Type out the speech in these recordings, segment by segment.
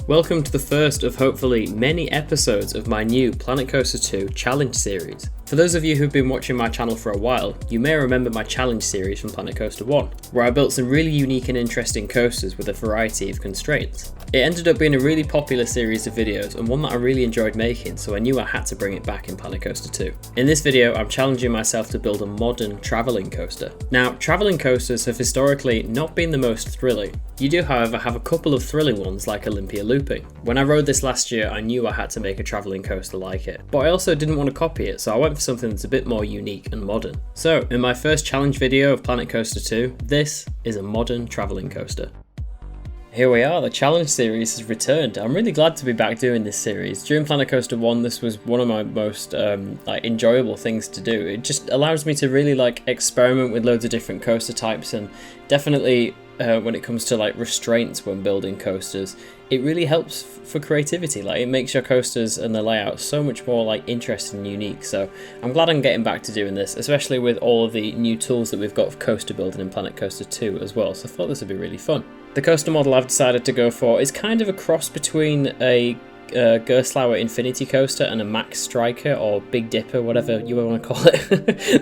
Welcome to the first of hopefully many episodes of my new PlanCo 2 challenge series. For those of you who've been watching my channel for a while, you may remember my challenge series from PlanCo 1, where I built some really unique and interesting coasters with a variety of constraints. It ended up being a really popular series of videos and one that I really enjoyed making, so I knew I had to bring it back in PlanCo 2. In this video, I'm challenging myself to build a modern travelling coaster. Now, travelling coasters have historically not been the most thrilling. You do, however, have a couple of thrilling ones like Olympia Looping. When I rode this last year, I knew I had to make a travelling coaster like it, but I also didn't want to copy it, so I went for something that's a bit more unique and modern. So, in my first challenge video of PlanCo 2, this is a modern travelling coaster. Here we are, the challenge series has returned. I'm really glad to be back doing this series. During PlanCo 1, this was one of my most enjoyable things to do. It just allows me to really experiment with loads of different coaster types, and definitely when it comes to restraints when building coasters, it really helps for creativity. It makes your coasters and the layout so much more interesting and unique. So I'm glad I'm getting back to doing this, especially with all of the new tools that we've got for coaster building in PlanCo 2 as well. So I thought this would be really fun. The coaster model I've decided to go for is kind of a cross between a Gerstlauer Infinity Coaster and a Max Striker or Big Dipper, whatever you want to call it.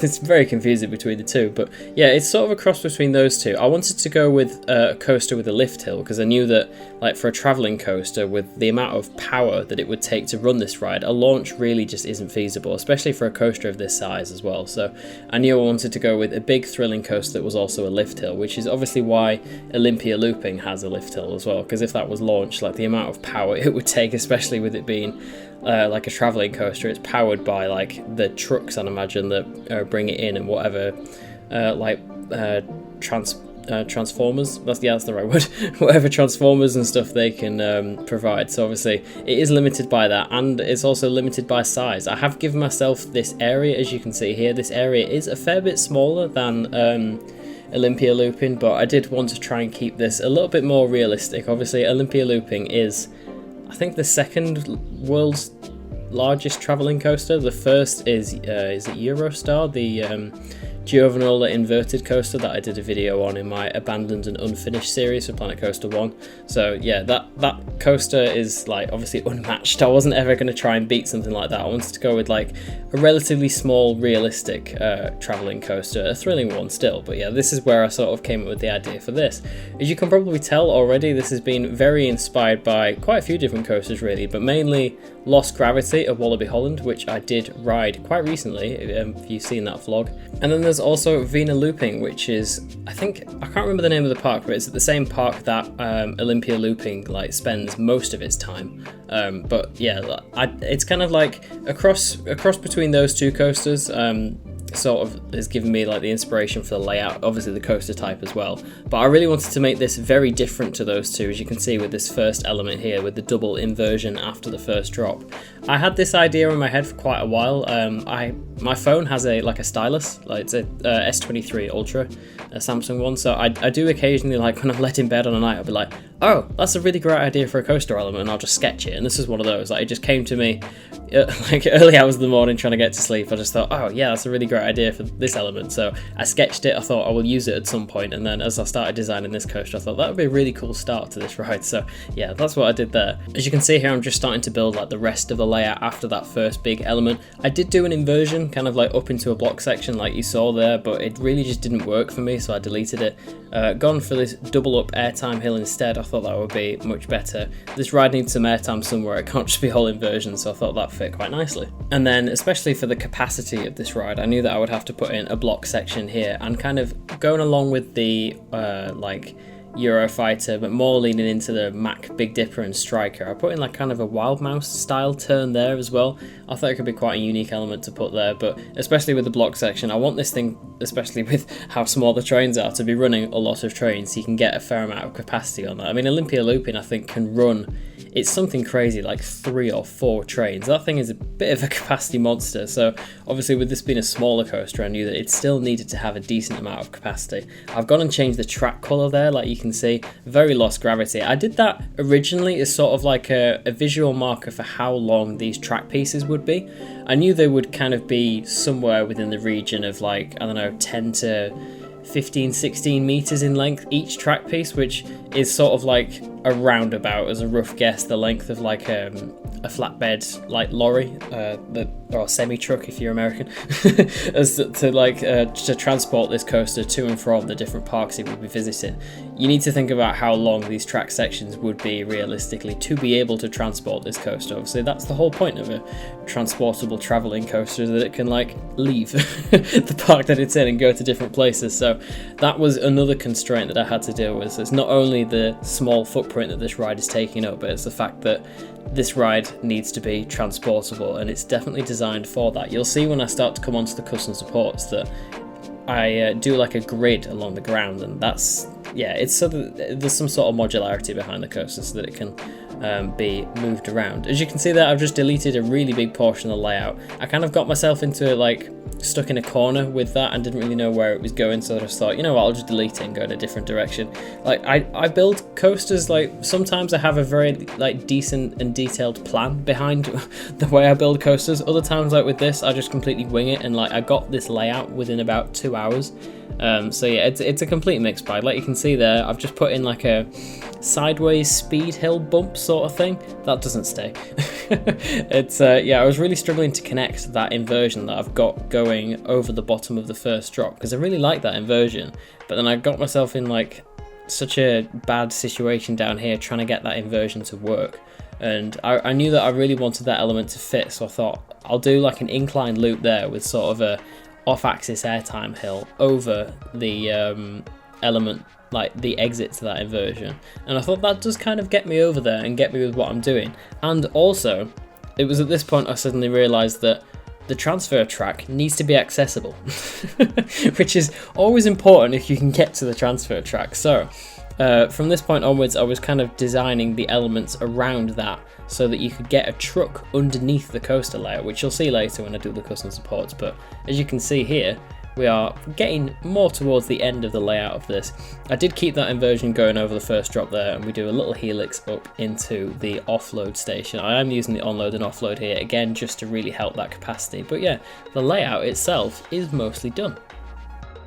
It's very confusing between the two, but yeah, it's sort of a cross between those two. I wanted to go with a coaster with a lift hill because I knew that for a travelling coaster, with the amount of power that it would take to run this ride, a launch really just isn't feasible, especially for a coaster of this size as well. So I knew I wanted to go with a big thrilling coaster that was also a lift hill, which is obviously why Olympia Looping has a lift hill as well, because if that was launched, the amount of power it would take, especially with it being a travelling coaster, it's powered by the trucks, I'd imagine, that bring it in, and whatever transformers, that's the right word, whatever transformers and stuff they can provide. So obviously it is limited by that, and it's also limited by size. I have given myself this area, as you can see here. This area is a fair bit smaller than Olympia Looping, but I did want to try and keep this a little bit more realistic. Obviously Olympia Looping is, I think, the second world's largest travelling coaster. The first is it Eurostar, the Giovanola inverted coaster that I did a video on in my abandoned and unfinished series for PlanCo 1. So yeah, that coaster is obviously unmatched. I wasn't ever going to try and beat something like that. I wanted to go with a relatively small, realistic travelling coaster, a thrilling one still. But yeah, this is where I sort of came up with the idea for this. As you can probably tell already, this has been very inspired by quite a few different coasters really, but mainly Lost Gravity of Wallaby Holland, which I did ride quite recently, if you've seen that vlog. And then there's also Vina Looping, which is, I can't remember the name of the park, but it's at the same park that Olympia Looping spends most of its time. But yeah, it's kind of a cross between those two coasters. Sort of has given me the inspiration for the layout, obviously the coaster type as well, but I really wanted to make this very different to those two, as you can see with this first element here with the double inversion after the first drop. I had this idea in my head for quite a while. My phone has a stylus, it's a S23 Ultra, a Samsung one, so I do occasionally, when I'm let in bed on a night, I'll be like, oh, that's a really great idea for a coaster element, and I'll just sketch it. And this is one of those, it just came to me early hours of the morning trying to get to sleep. I just thought, oh yeah, that's a really great idea for this element, so I sketched it. I thought I will use it at some point, and then as I started designing this coaster, I thought that would be a really cool start to this ride. So yeah, that's what I did there. As you can see here, I'm just starting to build the rest of the layout after that first big element. I did do an inversion kind of up into a block section like you saw there, but it really just didn't work for me, so I deleted it. Gone for this double up airtime hill instead. I thought that would be much better. This ride needs some airtime somewhere, it can't just be whole inversion, so I thought that fit quite nicely. And then especially for the capacity of this ride, I knew that I would have to put in a block section here, and kind of going along with the Eurofighter, but more leaning into the Mac Big Dipper and Striker. I put in kind of a Wild Mouse style turn there as well. I thought it could be quite a unique element to put there, but especially with the block section, I want this thing, especially with how small the trains are, to be running a lot of trains so you can get a fair amount of capacity on that. I mean, Olympia Looping I think can run, it's something crazy, 3 or 4 trains. That thing is a bit of a capacity monster, so obviously with this being a smaller coaster, I knew that it still needed to have a decent amount of capacity. I've gone and changed the track colour there, you can see, very Lost Gravity. I did that originally as sort of a visual marker for how long these track pieces would be. I knew they would kind of be somewhere within the region of I don't know, 10 to 15-16 meters in length each track piece, which is sort of like around about, as a rough guess, the length of like a flatbed like lorry, or semi truck if you're American, as to transport this coaster to and from the different parks it would be visiting. You need to think about how long these track sections would be realistically to be able to transport this coaster. Obviously, that's the whole point of a transportable traveling coaster, that it can like leave the park that it's in and go to different places. So that was another constraint that I had to deal with. So it's not only the small footprint that this ride is taking up, but it's the fact that this ride needs to be transportable, and it's definitely designed for that. You'll see when I start to come onto the custom supports that I do like a grid along the ground, and that's, yeah, it's so that there's some sort of modularity behind the coaster so that it can be moved around. As you can see there, I've just deleted a really big portion of the layout. I kind of got myself into like stuck in a corner with that and didn't really know where it was going, so I just thought, you know what, I'll just delete it and go in a different direction. Like I build coasters, like sometimes I have a very like decent and detailed plan behind the way I build coasters. Other times, like with this, I just completely wing it, and like I got this layout within about 2 hours. So yeah, it's a complete mixed bag. Like you can see there, I've just put in like a sideways speed hill bump sort of thing. That doesn't stay. It's yeah, I was really struggling to connect that inversion that I've got going over the bottom of the first drop, because I really like that inversion, but then I got myself in like such a bad situation down here trying to get that inversion to work, and I knew that I really wanted that element to fit, so I thought I'll do like an incline loop there with sort of a off-axis airtime hill over the element, like the exit to that inversion, and I thought that does kind of get me over there and get me with what I'm doing. And also, it was at this point I suddenly realised that the transfer track needs to be accessible, which is always important if you can get to the transfer track. So from this point onwards, I was kind of designing the elements around that so that you could get a truck underneath the coaster layout, which you'll see later when I do the custom supports. But as you can see here, we are getting more towards the end of the layout of this. I did keep that inversion going over the first drop there, and we do a little helix up into the offload station. I am using the onload and offload here, again, just to really help that capacity. But yeah, the layout itself is mostly done.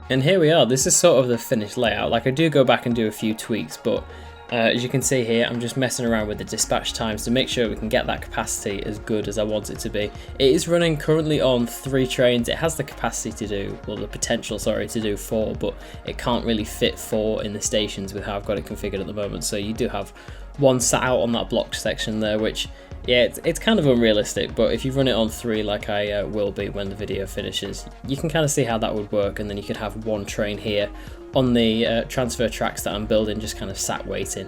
And here we are, this is sort of the finished layout. Like I do go back and do a few tweaks, but as you can see here, I'm just messing around with the dispatch times to make sure we can get that capacity as good as I want it to be. It is running currently on 3 trains. It has the capacity to do, well, the potential, sorry, to do 4, but it can't really fit 4 in the stations with how I've got it configured at the moment. So you do have one sat out on that blocked section there, which, yeah, it's kind of unrealistic, but if you run it on 3 like I will be when the video finishes, you can kind of see how that would work, and then you could have 1 train here on the transfer tracks that I'm building, just kind of sat waiting.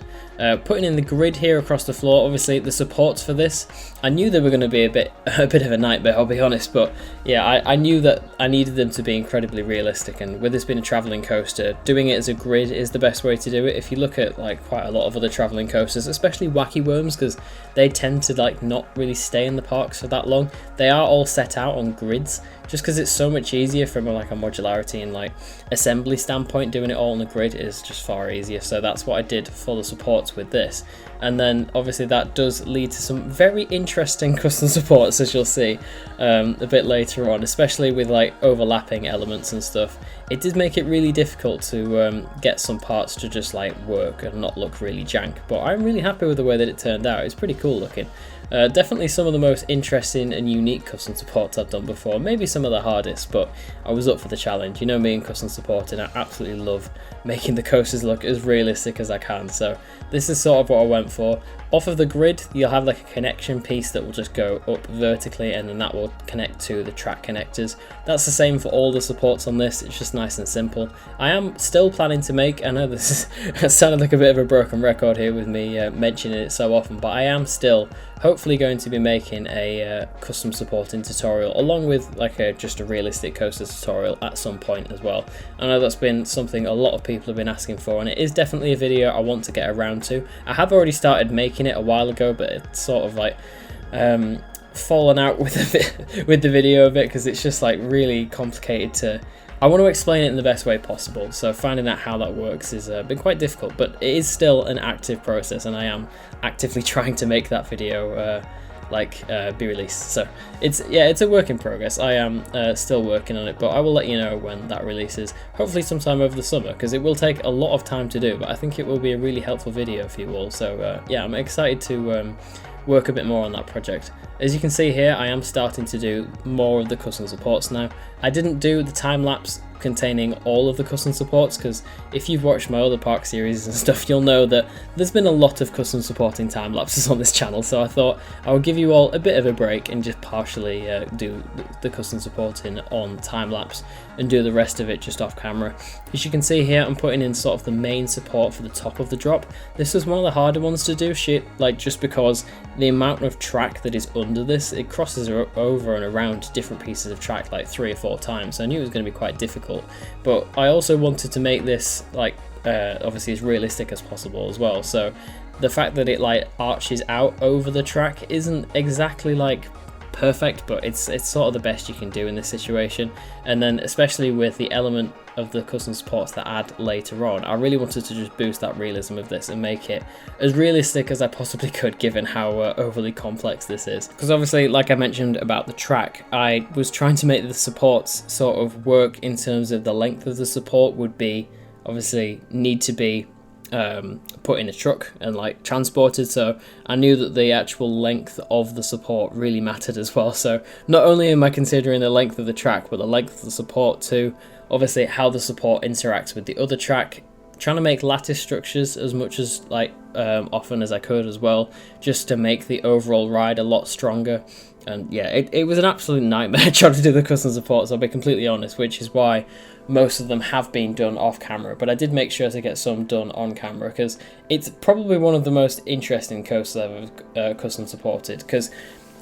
Putting in the grid here across the floor, obviously the supports for this, I knew they were going to be a bit of a nightmare, I'll be honest, but yeah, I knew that I needed them to be incredibly realistic, and with this being a travelling coaster, doing it as a grid is the best way to do it. If you look at like quite a lot of other travelling coasters, especially Wacky Worms, because they tend to like not really stay in the parks for that long, they are all set out on grids, just because it's so much easier from like a modularity and like assembly standpoint. Doing it all on the grid is just far easier, so that's what I did for the supports with this. And then obviously that does lead to some very interesting custom supports, as you'll see a bit later on, especially with like overlapping elements and stuff. It did make it really difficult to get some parts to just like work and not look really jank, but I'm really happy with the way that it turned out. It's pretty cool looking. Definitely some of the most interesting and unique custom supports I've done before, maybe some of the hardest, but I was up for the challenge. You know me and custom supporting, I absolutely love making the coasters look as realistic as I can, so this is sort of what I went for. Off of the grid, you'll have like a connection piece that will just go up vertically, and then that will connect to the track connectors. That's the same for all the supports on this, it's just nice and simple. I am still planning to make, I know this is sounded like a bit of a broken record here with me mentioning it so often, but I am still hopefully going to be making a custom supporting tutorial, along with like just a realistic coaster tutorial at some point as well. I know that's been something a lot of people have been asking for, and it is definitely a video I want to get around to. I have already started making it a while ago, but it's sort of like fallen out with the video of it, because it's just like really complicated to, I want to explain it in the best way possible, so finding out how that works has been quite difficult, but it is still an active process, and I am actively trying to make that video like be released. So it's a work in progress. I am still working on it, but I will let you know when that releases, hopefully sometime over the summer, because it will take a lot of time to do, but I think it will be a really helpful video for you all. So yeah, I'm excited to work a bit more on that project. As you can see here, I am starting to do more of the custom supports now. I didn't do the time lapse containing all of the custom supports, because if you've watched my other park series and stuff, you'll know that there's been a lot of custom supporting time lapses on this channel, so I thought I would give you all a bit of a break and just partially do the custom supporting on time lapse and do the rest of it just off camera. As you can see here, I'm putting in sort of the main support for the top of the drop. This was one of the harder ones to do, just because the amount of track that is under this, it crosses over and around different pieces of track like 3 or 4 times, so I knew it was going to be quite difficult. But I also wanted to make this obviously as realistic as possible as well, so the fact that it like arches out over the track isn't exactly like perfect, but it's sort of the best you can do in this situation. And then especially with the element of the custom supports that add later on, I really wanted to just boost that realism of this and make it as realistic as I possibly could, given how overly complex this is. Because obviously, like I mentioned about the track, I was trying to make the supports sort of work in terms of the length of the support would be obviously need to be put in a truck and like transported, so I knew that the actual length of the support really mattered as well. So not only am I considering the length of the track, but the length of the support too, obviously how the support interacts with the other track, trying to make lattice structures as much as often as I could as well, just to make the overall ride a lot stronger. And yeah, it was an absolute nightmare trying to do the custom supports, I'll be completely honest, which is why most of them have been done off camera, but I did make sure to get some done on camera, because it's probably one of the most interesting coasters I've ever custom supported, because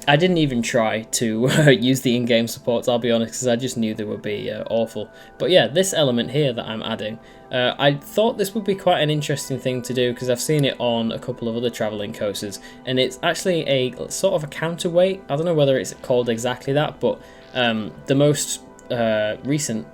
I didn't even try to use the in-game supports, I'll be honest, because I just knew they would be awful. But yeah, this element here that I'm adding, I thought this would be quite an interesting thing to do, because I've seen it on a couple of other travelling coasters, and it's actually a sort of a counterweight. I don't know whether it's called exactly that, but the most recent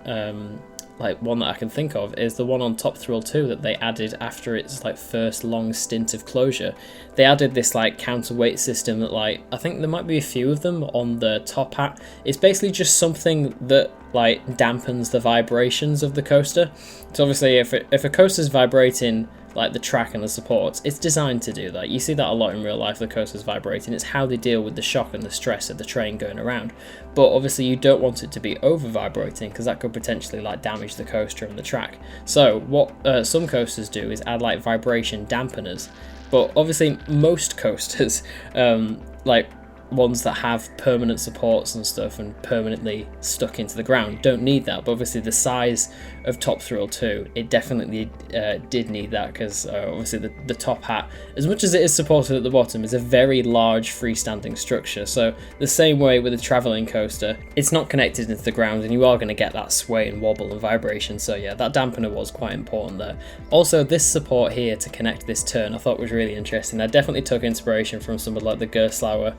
one that I can think of is the one on Top Thrill 2 that they added after its first long stint of closure. They added this counterweight system that I think there might be a few of them on the top hat. It's basically just something that dampens the vibrations of the coaster. So obviously if a coaster's vibrating the track and the supports, it's designed to do that. You see that a lot in real life, the coasters vibrating. It's how they deal with the shock and the stress of the train going around. But obviously you don't want it to be over vibrating, because that could potentially damage the coaster and the track. So what some coasters do is add vibration dampeners. But obviously most coasters, ones that have permanent supports and stuff and permanently stuck into the ground, don't need that. But obviously the size of Top Thrill 2, it definitely did need that, because obviously the top hat, as much as it is supported at the bottom, is a very large freestanding structure. So the same way with a travelling coaster, it's not connected into the ground and you are going to get that sway and wobble and vibration. So yeah, that dampener was quite important there. Also, this support here to connect this turn I thought was really interesting. I definitely took inspiration from some of the Gerstlauer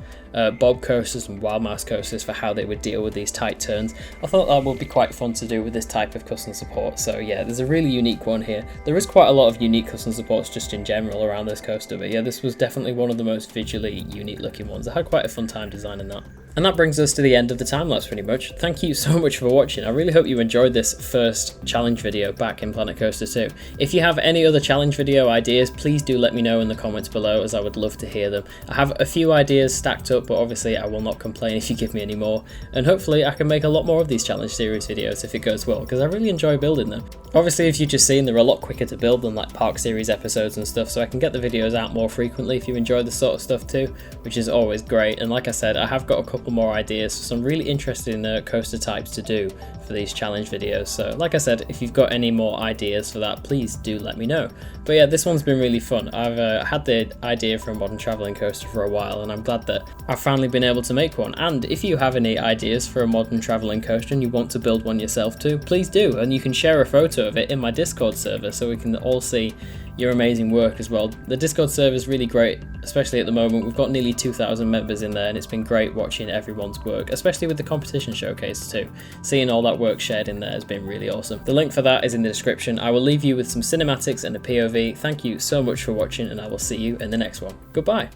Bob coasters and Wild Mouse coasters for how they would deal with these tight turns. I thought that would be quite fun to do with this type of custom support. So yeah, there's a really unique one here. There is quite a lot of unique custom supports just in general around this coaster, but yeah, this was definitely one of the most visually unique looking ones. I had quite a fun time designing that. And that brings us to the end of the time-lapse pretty much. Thank you so much for watching. I really hope you enjoyed this first challenge video back in Planet Coaster 2. If you have any other challenge video ideas, please do let me know in the comments below, as I would love to hear them. I have a few ideas stacked up, but obviously I will not complain if you give me any more. And hopefully I can make a lot more of these challenge series videos if it goes well, because I really enjoy building them. Obviously, if you've just seen, they're a lot quicker to build than park series episodes and stuff, so I can get the videos out more frequently if you enjoy this sort of stuff too, which is always great. And like I said, I have got a couple more ideas for some really interesting coaster types to do for these challenge videos. So like I said, if you've got any more ideas for that, please do let me know. But yeah, this one's been really fun. I've had the idea for a modern travelling coaster for a while, and I'm glad that I've finally been able to make one. And if you have any ideas for a modern travelling coaster and you want to build one yourself too, please do, and you can share a photo of it in my Discord server so we can all see your amazing work as well. The Discord server is really great, especially at the moment. We've got nearly 2,000 members in there, and it's been great watching everyone's work, especially with the competition showcase too. Seeing all that work shared in there has been really awesome. The link for that is in the description. I will leave you with some cinematics and a POV. Thank you so much for watching, and I will see you in the next one. Goodbye.